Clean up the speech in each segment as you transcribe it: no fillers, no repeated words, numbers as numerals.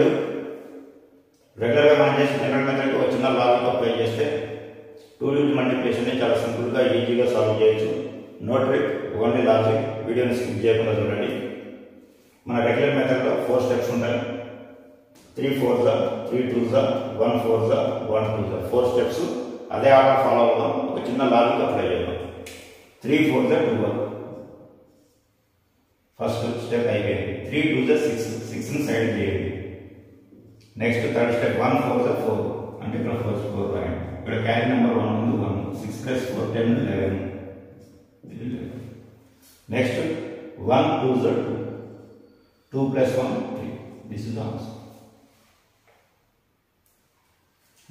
రెండు రెగ్యులర్గా మనం చేసే జనరల్ మెథడ్కి ఒక చిన్న లాజిక్ అప్లై చేస్తే 2 డిజిట్ మల్టిప్లికేషన్ని చాలా సింపుల్గా ఈజీగా సాల్వ్ చేయొచ్చు. No trick, only logic. వీడియోని స్కిప్ చేయకుండా చూడండి. మన రెగ్యులర్ మెథడ్లో 4 స్టెప్స్ ఉంటాయి. 3 4s 3 2s 1 4s 1 2s 4 steps. అదే ఆర్డర్ ఫాలో అవుదాం. ఒక చిన్న లాజిక్ అప్లై చేద్దాం. 3 4s 12. ఫస్ట్ స్టెప్ అయిపోయింది. 3 2s 6 6ని సైడ్ చేయండి. నెక్స్ట్ థర్డ్ స్టెప్ 1 4s 4 అంటే ఇక్కడ ఫస్ట్ 4 రాయండి. ఇక్కడ క్యారీ నెంబర్ 1 ఉంది 1 6 + 4 10 11. Next 1 2s 2 2 + 1 3. This is the answer.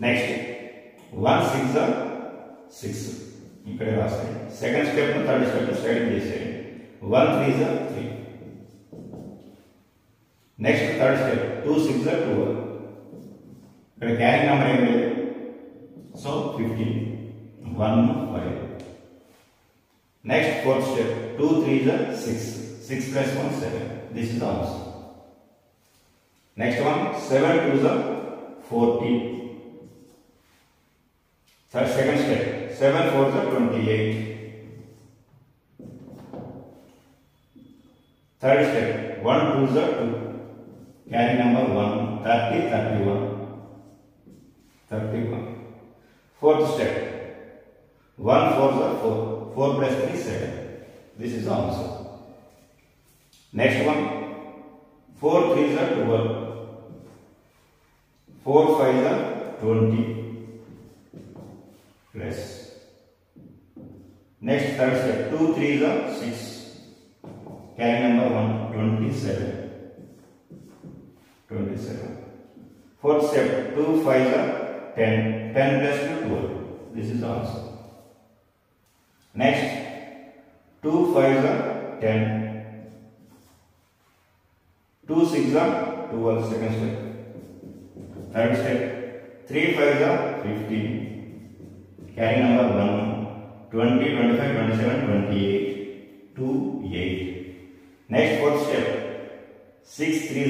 Next 1 6 6 ఇక్కడ రాసేయండి. Second step third step straight చేసేయండి. 1 3 3. Next third step 2 6 12. ఇక్కడ క్యారీ నెంబర్ ఏం లేదు, so 15 1 5. Next fourth step 2 3 6 6 + 1 7. This is the answer. Next one 7 2 14. Third second step 7 4 28. Third step 1 2 2. Carry number 1 30 31 31. Fourth step 1 4 4 4 + 3 7. This is the answer. Next one 4 3 12. 4 5 20. Plus. Next third step 2 3 6. Carry number 1 27. 27. Fourth step 2 5 10. 10 + 2 12. This is the answer. Next 2 5 10. 2 6 12. Second step. Third step 3 5 15. Carry number 1 20 25 27 28 2 8. Next fourth step 6 3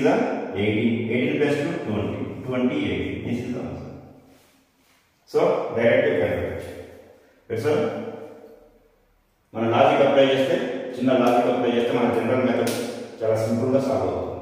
18. 18 + 2 20 28. This is the answer. So directly calculate. That's all. మన logic apply చేస్తే చిన్న logic apply చేస్తే మన general method చాలా సింపుల్గా solve అవుతుంది.